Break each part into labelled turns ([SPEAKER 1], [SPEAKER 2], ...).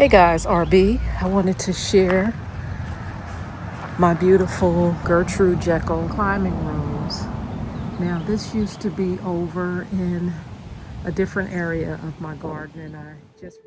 [SPEAKER 1] Hey guys, RB. I wanted to share my beautiful Gertrude Jekyll climbing rose. Now, this used to be over in a different area of my garden, and I just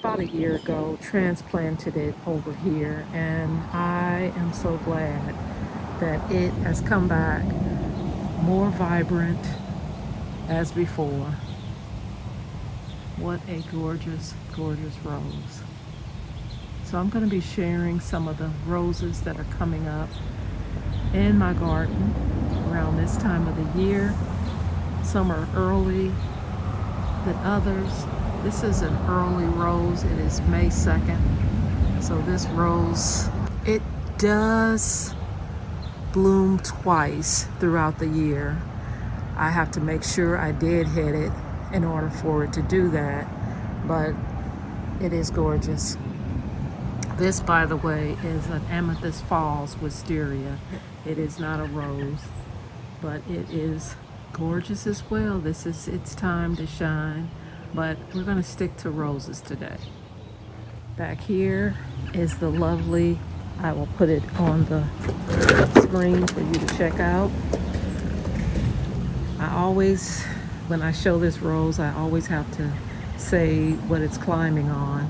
[SPEAKER 1] about a year ago transplanted it over here, and I am so glad that it has come back more vibrant as before. What a gorgeous, gorgeous rose. So I'm going to be sharing some of the roses that are coming up in my garden around this time of the year. Some are early than others. This is an early rose. It is May 2nd. So this rose, it does bloom twice throughout the year. I have to make sure I deadhead it in order for it to do that, but it is gorgeous. This, by the way, is an amethyst falls wisteria. It is not a rose, but it is gorgeous as well. This is its time to shine, but we're going to stick to roses today. Back here is the lovely, I will put it on the screen for you to check out. I always, when I show this rose, I always have to say what it's climbing on.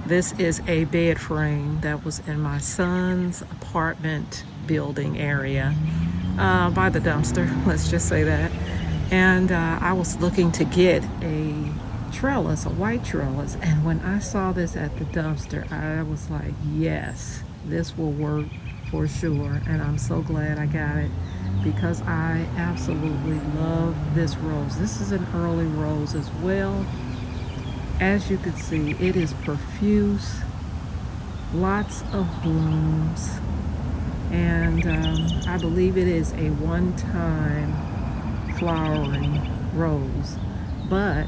[SPEAKER 1] This is a bed frame that was in my son's apartment building area by the dumpster, let's just say that. And I was looking to get a trellis, a white trellis, and when I saw this at the dumpster, I was like, yes, this will work for sure. And I'm so glad I got it because I absolutely love this rose. This is an early rose as well. As you can see, it is profuse, lots of blooms, and I believe it is a one-time flowering rose, but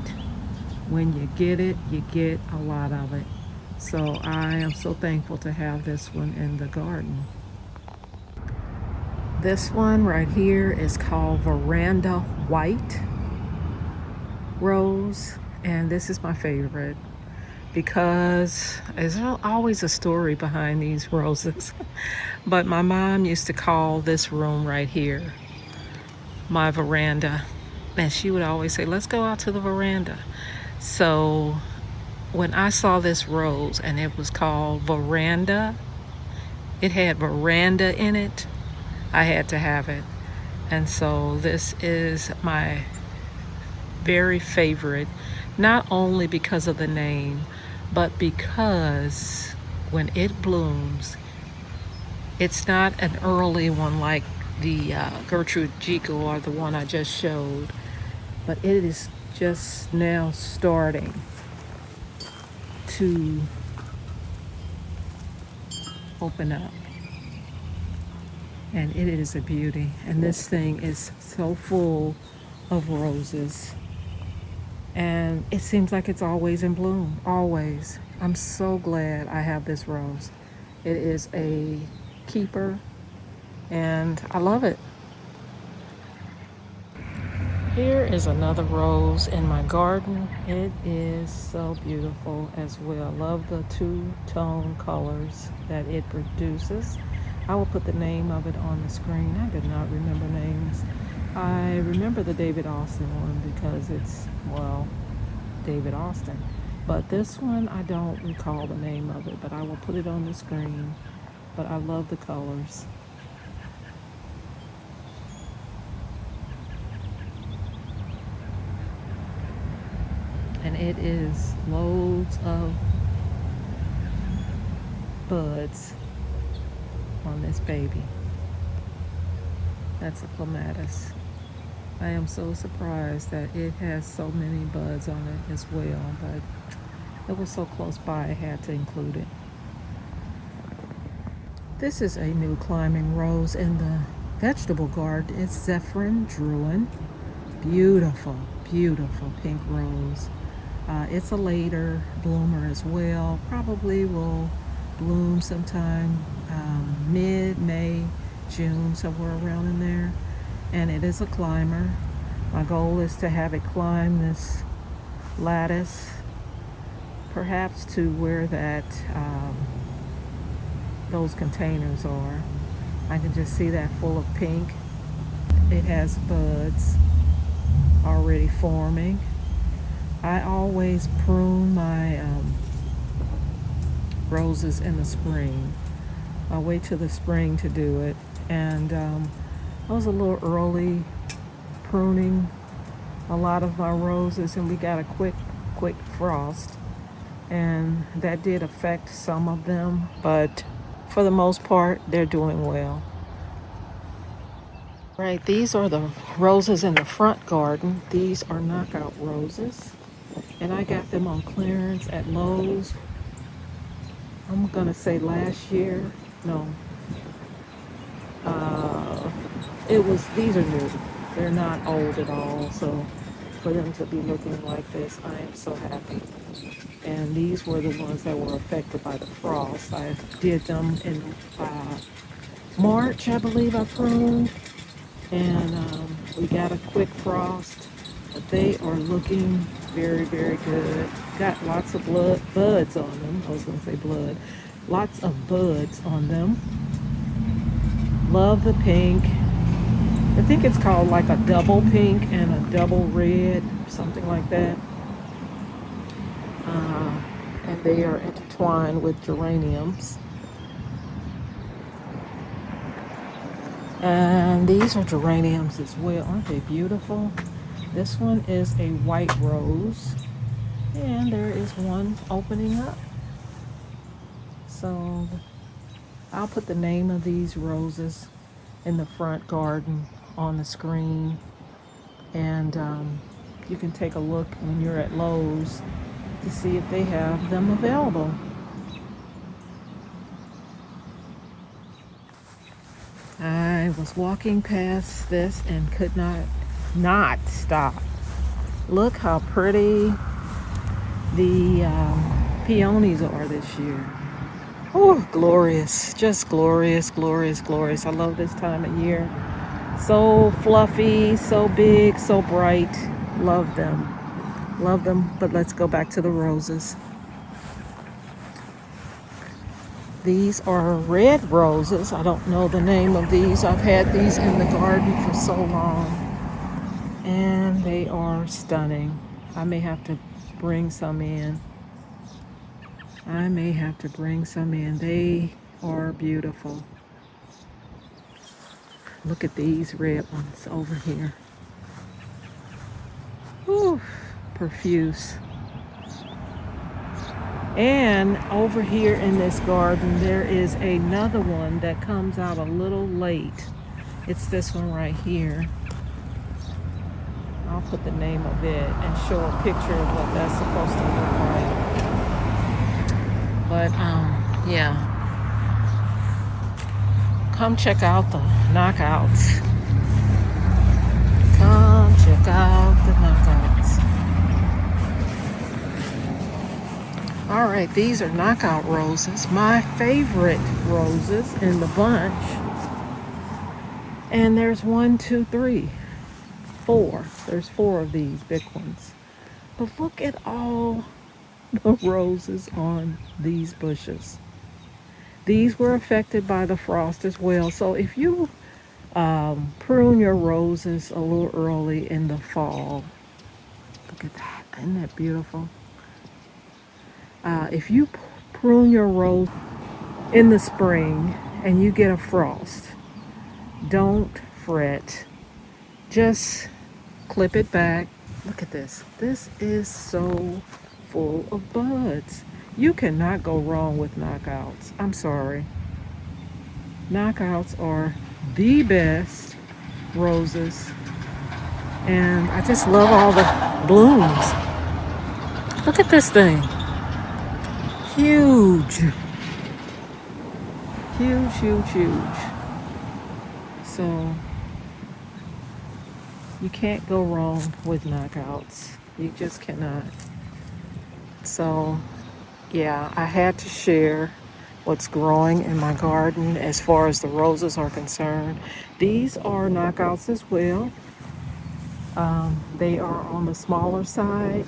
[SPEAKER 1] when you get it, you get a lot of it. So I am so thankful to have this one in the garden. This one right here is called Veranda White Rose. And this is my favorite because there's always a story behind these roses. But my mom used to call this room right here my veranda. And she would always say, let's go out to the veranda. So when I saw this rose and it was called Veranda, it had veranda in it, I had to have it. And so this is my very favorite, not only because of the name, but because when it blooms, it's not an early one like the Gertrude Jekyll or the one I just showed, but it is just now starting to open up. And it is a beauty. And this thing is so full of roses. And it seems like it's always in bloom, always. I'm so glad I have this rose. It is a keeper, and I love it. Here is another rose in my garden. It is so beautiful as well. Love the two-tone colors that it produces. I will put the name of it on the screen. I did not remember names. I remember the David Austin one because it's, well, David Austin. But this one, I don't recall the name of it, but I will put it on the screen. But I love the colors. And it is loads of buds on this baby. That's a clematis. I am so surprised that it has so many buds on it as well, but it was so close by I had to include it. This is a new climbing rose in the vegetable garden. It's zephirinedrouhin. Beautiful, beautiful pink rose. It's a later bloomer as well. Probably will bloom sometime mid-May, June, somewhere around in there. And it is a climber. My goal is to have it climb this lattice, perhaps to where that those containers are. I can just see that full of pink. It has buds already forming. I always prune my roses in the spring. I wait till the spring to do it. And I was a little early pruning a lot of my roses, and we got a quick frost, and that did affect some of them, but for the most part they're doing well. Right, these are the roses in the front garden. These are knockout roses, and I got them on clearance at Lowe's. I'm gonna say last year. No, these are new. They're not old at all, so for them to be looking like this, I am so happy. And these were the ones that were affected by the frost. I did them in March, I believe I pruned, and we got a quick frost, but they are looking very, very good. Got lots of buds on them. I was going to say blood. Lots of buds on them. Love the pink. I think it's called like a double pink and a double red, something like that. And they are intertwined with geraniums. And these are geraniums as well. Aren't they beautiful? This one is a white rose, and there is one opening up. So I'll put the name of these roses in the front garden on the screen, and you can take a look when you're at Lowe's to see if they have them available. I was walking past this and could not stop. Look how pretty the peonies are this year. Oh, glorious, just glorious, glorious, glorious. I love this time of year. So fluffy, so big, so bright. Love them. Love them. But let's go back to the roses. These are red roses. I don't know the name of these. I've had these in the garden for so long, and they are stunning. I may have to bring some in. They are beautiful. Look at these red ones over here. Whew, profuse. And over here in this garden, there is another one that comes out a little late. It's this one right here. I'll put the name of it and show a picture of what that's supposed to look like. But yeah. Come check out the knockouts. Come check out the knockouts. All right, these are knockout roses, my favorite roses in the bunch. And there's 1, 2, 3, 4. There's 4 of these big ones. But look at all the roses on these bushes. These were affected by the frost as well. So if you prune your roses a little early in the fall, look at that, isn't that beautiful? If you prune your rose in the spring and you get a frost, don't fret. Just clip it back. Look at this. This is so full of buds. You cannot go wrong with knockouts. I'm sorry. Knockouts are the best roses. And I just love all the blooms. Look at this thing. Huge. Huge, huge, huge. So you can't go wrong with knockouts. You just cannot. So yeah, I had to share what's growing in my garden as far as the roses are concerned. These are knockouts as well. They are on the smaller side.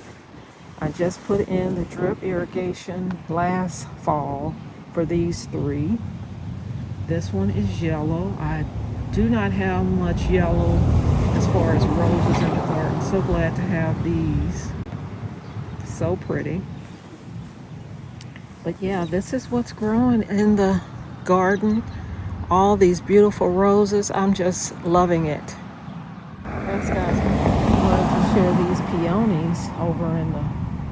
[SPEAKER 1] I just put in the drip irrigation last fall for these three. This one is yellow. I do not have much yellow as far as roses in the garden. So glad to have these. So pretty. But yeah, this is what's growing in the garden. All these beautiful roses. I'm just loving it. Thanks, guys. I wanted to share these peonies over in the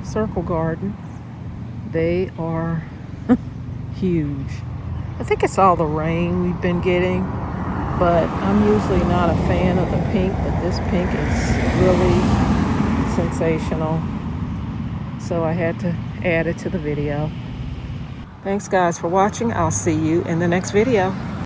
[SPEAKER 1] circle garden. They are huge. I think it's all the rain we've been getting, but I'm usually not a fan of the pink, but this pink is really sensational. So I had to add it to the video. Thanks, guys, for watching. I'll see you in the next video.